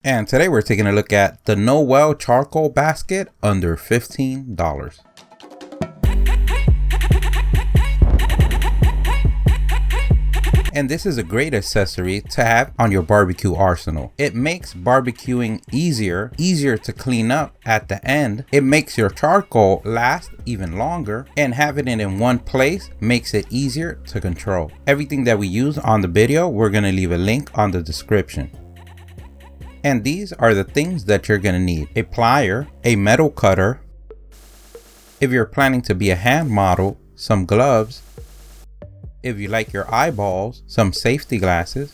And today we're taking a look at the no weld charcoal basket under $15. And this is a great accessory to have on your barbecue arsenal. It makes barbecuing easier to clean up at the end. It makes your charcoal last even longer, and having it in one place makes it easier to control. Everything that we use on the video, we're going to leave a link on the description. And these are the things that you're going to need: a plier, a metal cutter, if you're planning to be a hand model, some gloves, if you like your eyeballs, some safety glasses,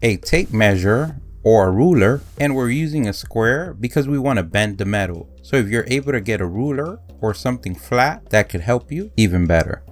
a tape measure or a ruler, and we're using a square because we want to bend the metal. So if you're able to get a ruler or something flat, that could help you even better.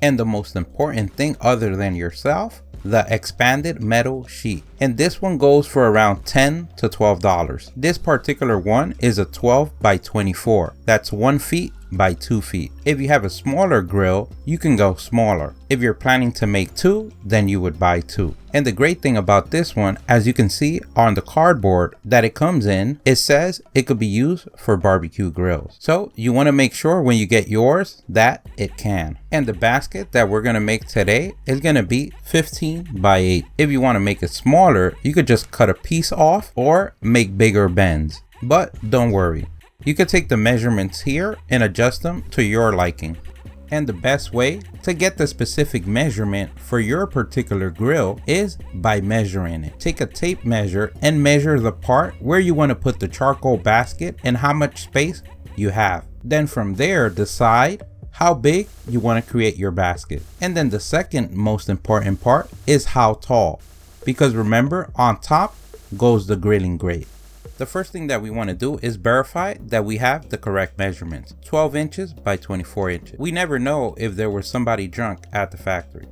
And the most important thing other than yourself, the expanded metal sheet, and this one goes for around $10 to $12. This particular one is a 12 by 24. That's 1 feet by 2 feet. If you have a smaller grill, you can go smaller. If you're planning to make 2, then you would buy 2. And the great thing about this one, as you can see on the cardboard that it comes in, it says it could be used for barbecue grills. So you want to make sure when you get yours that it can. And the basket that we're going to make today is going to be 15 by 8. If you want to make it smaller, you could just cut a piece off or make bigger bends. But don't worry, you could take the measurements here and adjust them to your liking. And the best way to get the specific measurement for your particular grill is by measuring it. Take a tape measure and measure the part where you want to put the charcoal basket and how much space you have. Then from there, decide how big you want to create your basket. And then the second most important part is how tall. Because remember, on top goes the grilling grate. The first thing that we want to do is verify that we have the correct measurements. 12 inches by 24 inches. We never know if there was somebody drunk at the factory.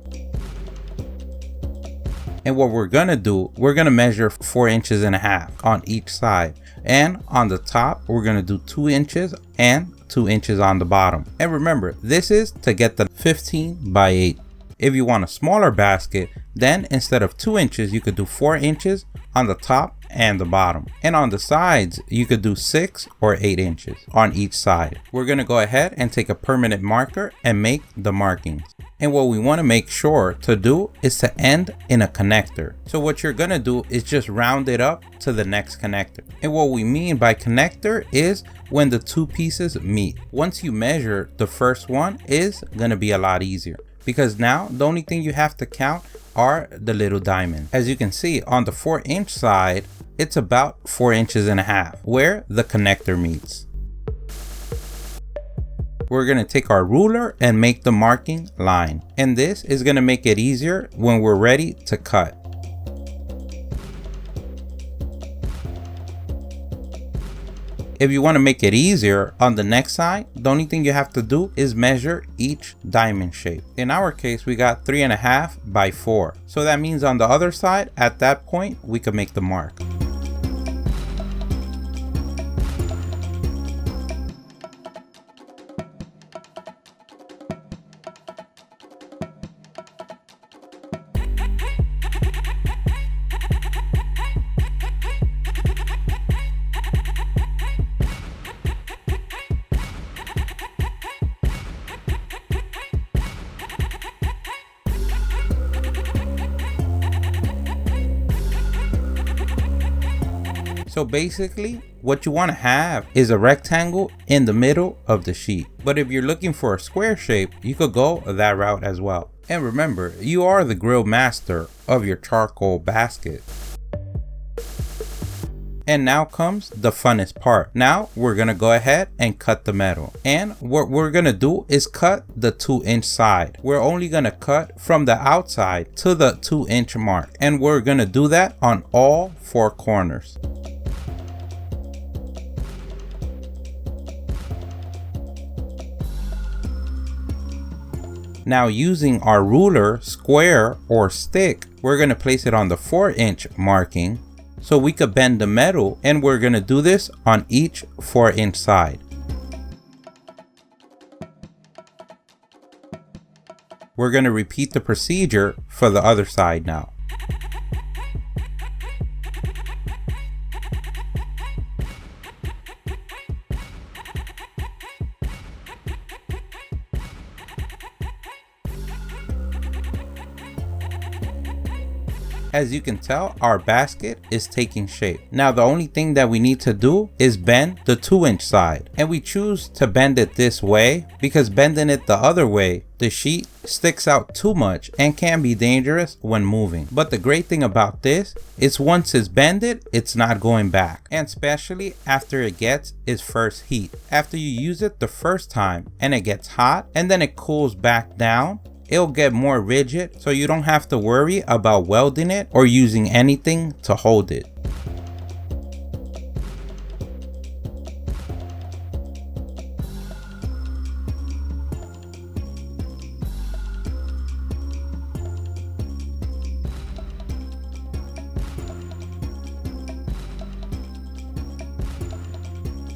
And what we're gonna do, we're gonna measure 4.5 inches on each side. And on the top, we're gonna do 2 inches and 2 inches on the bottom. And remember, this is to get the 15 by 8. If you want a smaller basket, then instead of 2 inches, you could do 4 inches on the top and the bottom. And on the sides, you could do 6 or 8 inches on each side. We're going to go ahead and take a permanent marker and make the markings. And what we want to make sure to do is to end in a connector. So what you're going to do is just round it up to the next connector. And what we mean by connector is when the two pieces meet. Once you measure, the first one is going to be a lot easier, because now the only thing you have to count are the little diamonds. As you can see on the 4-inch side, it's about 4.5 inches where the connector meets. We're going to take our ruler and make the marking line. And this is going to make it easier when we're ready to cut. If you want to make it easier on the next side, the only thing you have to do is measure each diamond shape. In our case, we got 3.5 by 4. So that means on the other side, at that point, we could make the mark. So basically, what you want to have is a rectangle in the middle of the sheet. But if you're looking for a square shape, you could go that route as well. And remember, you are the grill master of your charcoal basket. And now comes the funnest part. Now we're going to go ahead and cut the metal. And what we're going to do is cut the 2-inch side. We're only going to cut from the outside to the 2-inch mark. And we're going to do that on all 4 corners. Now using our ruler, square, or stick, we're going to place it on the 4-inch marking so we could bend the metal, and we're going to do this on each 4-inch side. We're going to repeat the procedure for the other side now. As you can tell, our basket is taking shape. Now the only thing that we need to do is bend the 2-inch side, and we choose to bend it this way because bending it the other way, the sheet sticks out too much and can be dangerous when moving. But the great thing about this is once it's bended, it's not going back, and especially after it gets its first heat. After you use it the first time and it gets hot and then it cools back down, it'll get more rigid, so you don't have to worry about welding it or using anything to hold it.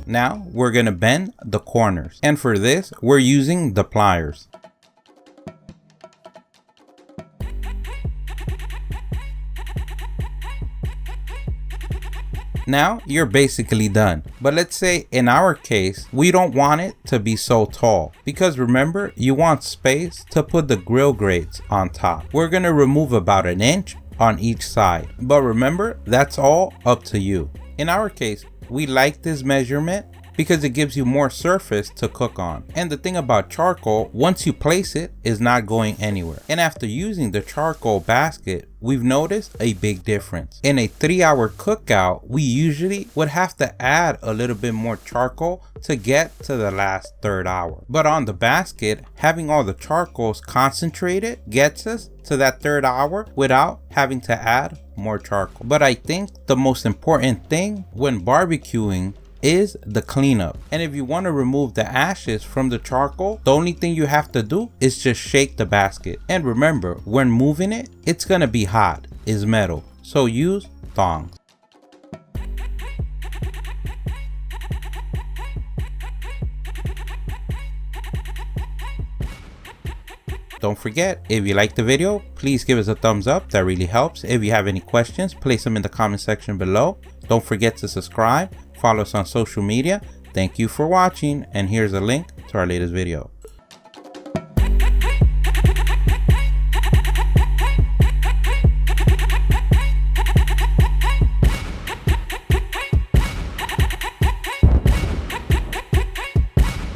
Now we're gonna bend the corners, and for this we're using the pliers. Now you're basically done, but let's say in our case we don't want it to be so tall, because remember, you want space to put the grill grates on top. We're gonna remove about 1 inch on each side, but remember, that's all up to you. In our case, we like this measurement because it gives you more surface to cook on. And the thing about charcoal, once you place it, is not going anywhere. And after using the charcoal basket, we've noticed a big difference. In a 3-hour cookout, we usually would have to add a little bit more charcoal to get to the last 3rd hour. But on the basket, having all the charcoals concentrated gets us to that 3rd hour without having to add more charcoal. But I think the most important thing when barbecuing is the cleanup. And if you want to remove the ashes from the charcoal, the only thing you have to do is just shake the basket. And remember, when moving it, it's gonna be hot. It's metal, so use tongs. Don't forget, if you liked the video, please give us a thumbs up. That really helps. If you have any questions, place them in the comment section below. Don't forget to subscribe. Follow us on social media. Thank you for watching, and here's a link to our latest video.